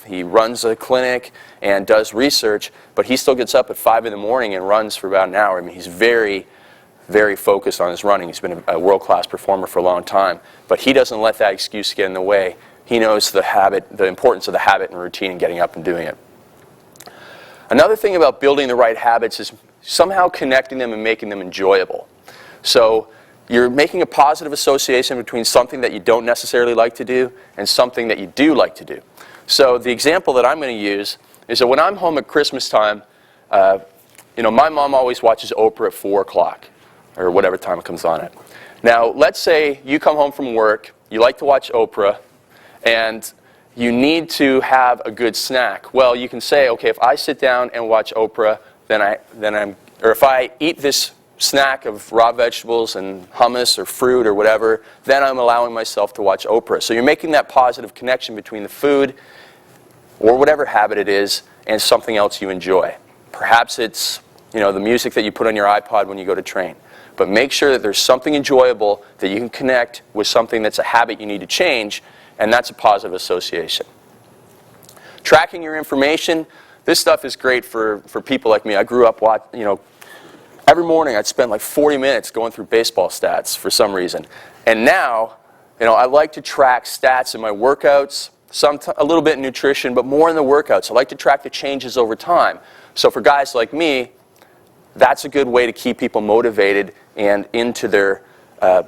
he runs a clinic and does research, but he still gets up at 5 in the morning and runs for about an hour. I mean, he's very, very focused on his running. He's been a world-class performer for a long time, but he doesn't let that excuse get in the way. He knows the importance of the habit and routine and getting up and doing it. Another thing about building the right habits is somehow connecting them and making them enjoyable. So you're making a positive association between something that you don't necessarily like to do and something that you do like to do. So the example that I'm going to use is that when I'm home at Christmas time, my mom always watches Oprah at 4 o'clock or whatever time it comes on at. Now, let's say you come home from work, you like to watch Oprah, and you need to have a good snack. Well, you can say, okay, if I sit down and watch Oprah, or if I eat this snack of raw vegetables and hummus or fruit or whatever, then I'm allowing myself to watch Oprah. So you're making that positive connection between the food or whatever habit it is and something else you enjoy. Perhaps it's the music that you put on your iPod when you go to train. But make sure that there's something enjoyable that you can connect with something that's a habit you need to change, and that's a positive association. Tracking your information, this stuff is great for people like me. I grew up every morning I'd spend like 40 minutes going through baseball stats for some reason. And now, I like to track stats in my workouts, a little bit in nutrition, but more in the workouts. I like to track the changes over time. So for guys like me, that's a good way to keep people motivated and into their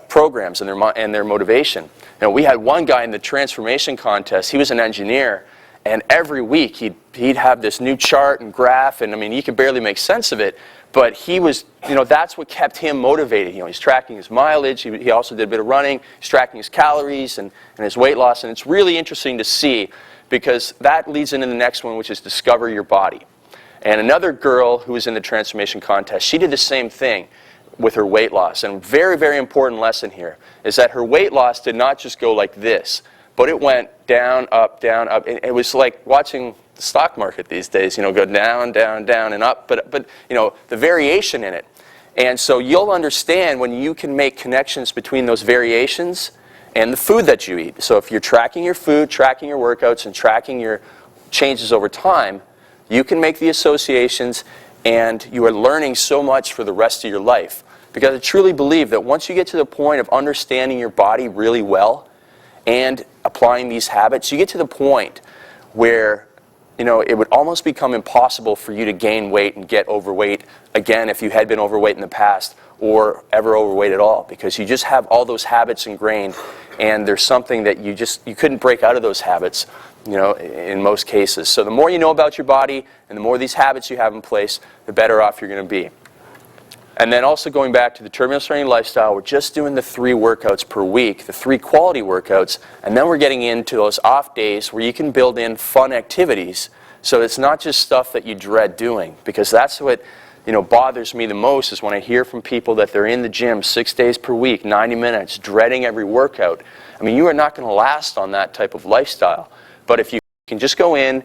programs and their motivation. We had one guy in the transformation contest. He was an engineer, and every week he'd have this new chart and graph, and I mean, you could barely make sense of it. But he was, that's what kept him motivated. He's tracking his mileage. He also did a bit of running. He's tracking his calories and his weight loss. And it's really interesting to see because that leads into the next one, which is discover your body. And another girl who was in the transformation contest, she did the same thing with her weight loss. And very, very important lesson here is that her weight loss did not just go like this, but it went down, up, and it was like watching the stock market these days, go down, down, down, and up, but the variation in it. And so you'll understand when you can make connections between those variations and the food that you eat. So if you're tracking your food, tracking your workouts, and tracking your changes over time, you can make the associations, and you are learning so much for the rest of your life. Because I truly believe that once you get to the point of understanding your body really well and applying these habits, you get to the point where it would almost become impossible for you to gain weight and get overweight again if you had been overweight in the past or ever overweight at all, because you just have all those habits ingrained, and there's something that you couldn't break out of those habits, in most cases. So the more you know about your body and the more these habits you have in place, the better off you're going to be. And then also going back to the turbulence training lifestyle, we're just doing the 3 workouts per week, the 3 quality workouts, and then we're getting into those off days where you can build in fun activities so it's not just stuff that you dread doing, because that's what bothers me the most is when I hear from people that they're in the gym 6 days per week, 90 minutes, dreading every workout. I mean, you are not going to last on that type of lifestyle. But if you can just go in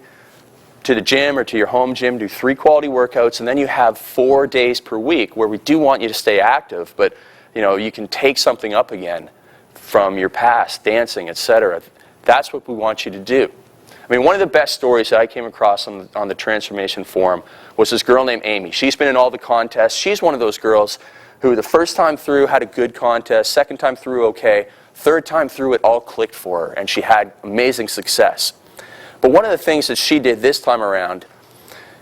to the gym or to your home gym, do 3 quality workouts, and then you have 4 days per week where we do want you to stay active, but you can take something up again from your past, dancing, etc. That's what we want you to do. I mean, one of the best stories that I came across on the Transformation Forum was this girl named Amy. She's been in all the contests. She's one of those girls who the first time through had a good contest, second time through okay, third time through it all clicked for her, and she had amazing success. But one of the things that she did this time around,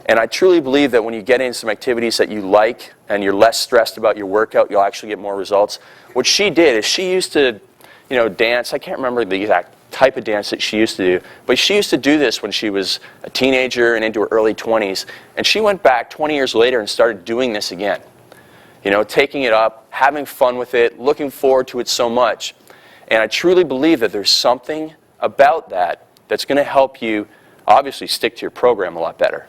and I truly believe that when you get into some activities that you like and you're less stressed about your workout, you'll actually get more results. What she did is she used to, dance. I can't remember the exact type of dance that she used to do, but she used to do this when she was a teenager and into her early 20s. And she went back 20 years later and started doing this again. Taking it up, having fun with it, looking forward to it so much. And I truly believe that there's something about that that's going to help you obviously stick to your program a lot better,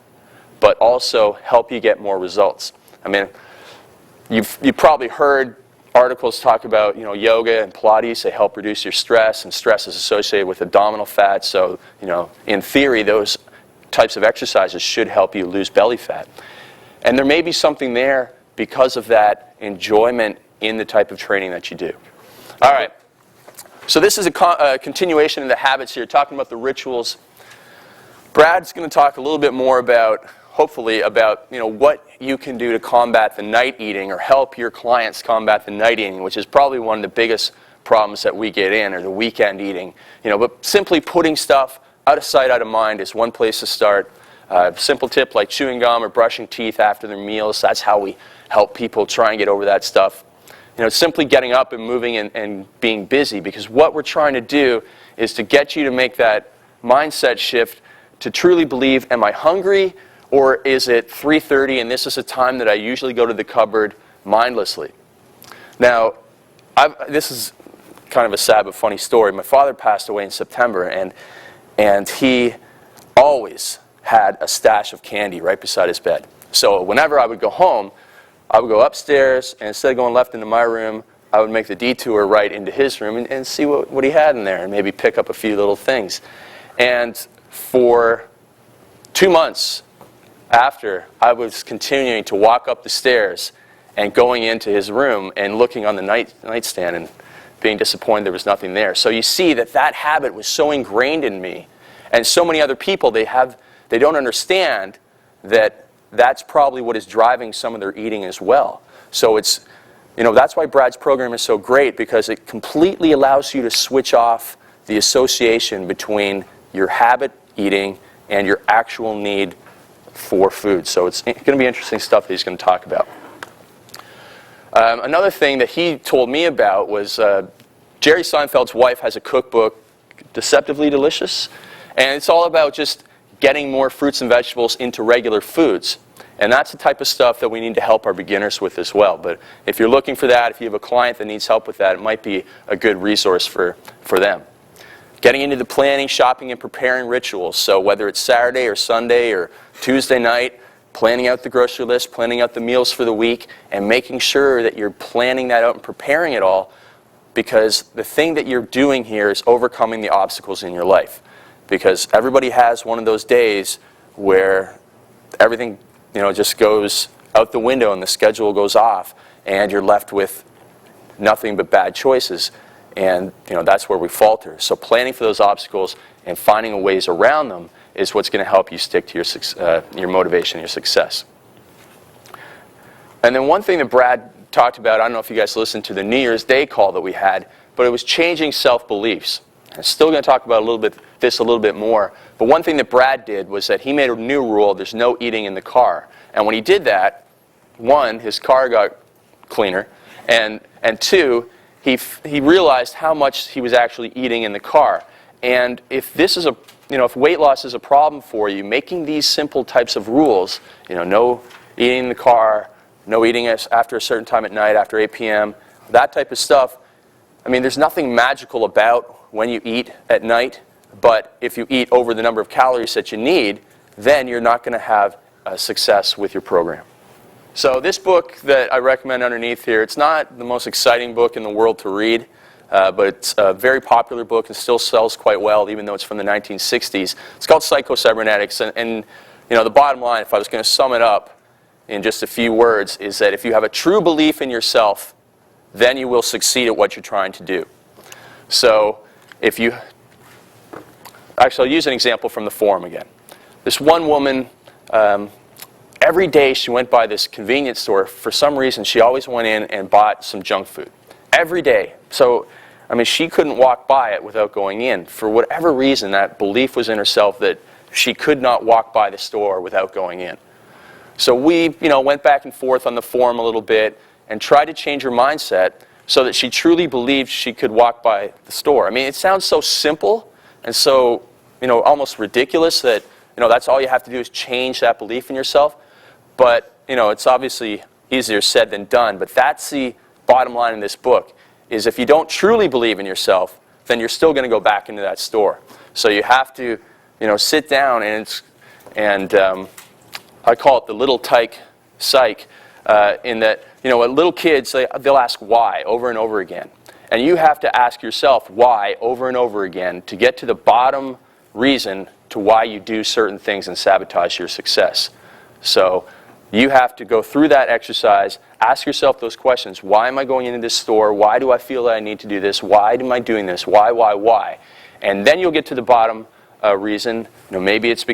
but also help you get more results. I mean, you've probably heard articles talk about yoga and Pilates. They help reduce your stress, and stress is associated with abdominal fat. So in theory, those types of exercises should help you lose belly fat. And there may be something there because of that enjoyment in the type of training that you do. All right. So this is a continuation of the habits here, talking about the rituals. Brad's going to talk a little bit more about, hopefully, about what you can do to combat the night eating or help your clients combat the night eating, which is probably one of the biggest problems that we get in, or the weekend eating. But simply putting stuff out of sight, out of mind is one place to start. Simple tip like chewing gum or brushing teeth after their meals. That's how we help people try and get over that stuff. Simply getting up and moving and being busy, because what we're trying to do is to get you to make that mindset shift to truly believe, am I hungry, or is it 3:30 and this is a time that I usually go to the cupboard mindlessly? Now, this is kind of a sad but funny story. My father passed away in September, and he always had a stash of candy right beside his bed. So whenever I would go home, I would go upstairs, and instead of going left into my room, I would make the detour right into his room and see what he had in there, and maybe pick up a few little things. And for 2 months after, I was continuing to walk up the stairs and going into his room and looking on the nightstand and being disappointed there was nothing there. So you see that habit was so ingrained in me, and so many other people, they don't understand that that's probably what is driving some of their eating as well. So it's, that's why Brad's program is so great, because it completely allows you to switch off the association between your habit eating and your actual need for food. So it's going to be interesting stuff that he's going to talk about. Another thing that he told me about was Jerry Seinfeld's wife has a cookbook, Deceptively Delicious, and it's all about just getting more fruits and vegetables into regular foods. And that's the type of stuff that we need to help our beginners with as well. But if you're looking for that, if you have a client that needs help with that, it might be a good resource for them. Getting into the planning, shopping, and preparing rituals. So whether it's Saturday or Sunday or Tuesday night, planning out the grocery list, planning out the meals for the week, and making sure that you're planning that out and preparing it all, because the thing that you're doing here is overcoming the obstacles in your life. Because everybody has one of those days where everything just goes out the window and the schedule goes off, and you're left with nothing but bad choices. And that's where we falter. So planning for those obstacles and finding ways around them is what's going to help you stick to your motivation, your success. And then one thing that Brad talked about, I don't know if you guys listened to the New Year's Day call that we had, but it was changing self-beliefs. I'm still going to talk about this a little bit more. But one thing that Brad did was that he made a new rule: there's no eating in the car. And when he did that, one, his car got cleaner, and two, he realized how much he was actually eating in the car. And if this is if weight loss is a problem for you, making these simple types of rules, no eating in the car, no eating after a certain time at night, after 8 p.m., that type of stuff, there's nothing magical about when you eat at night, but if you eat over the number of calories that you need, then you're not going to have success with your program. So this book that I recommend underneath here, it's not the most exciting book in the world to read, but it's a very popular book and still sells quite well, even though it's from the 1960s. It's called Psycho-Cybernetics, and the bottom line, if I was going to sum it up in just a few words, is that if you have a true belief in yourself, then you will succeed at what you're trying to do. So actually, I'll use an example from the forum again. This one woman, every day she went by this convenience store. For some reason, she always went in and bought some junk food. Every day. So, she couldn't walk by it without going in. For whatever reason, that belief was in herself that she could not walk by the store without going in. So we, went back and forth on the forum a little bit and tried to change her mindset so that she truly believed she could walk by the store. It sounds so simple and so, almost ridiculous that, that's all you have to do is change that belief in yourself. But, it's obviously easier said than done. But that's the bottom line in this book, is if you don't truly believe in yourself, then you're still going to go back into that store. So you have to, sit down and I call it the little tyke psych, in that, little kids, they'll ask why over and over again. And you have to ask yourself why over and over again to get to the bottom reason to why you do certain things and sabotage your success. So you have to go through that exercise, ask yourself those questions. Why am I going into this store? Why do I feel that I need to do this? Why am I doing this? Why? And then you'll get to the bottom reason. Maybe it's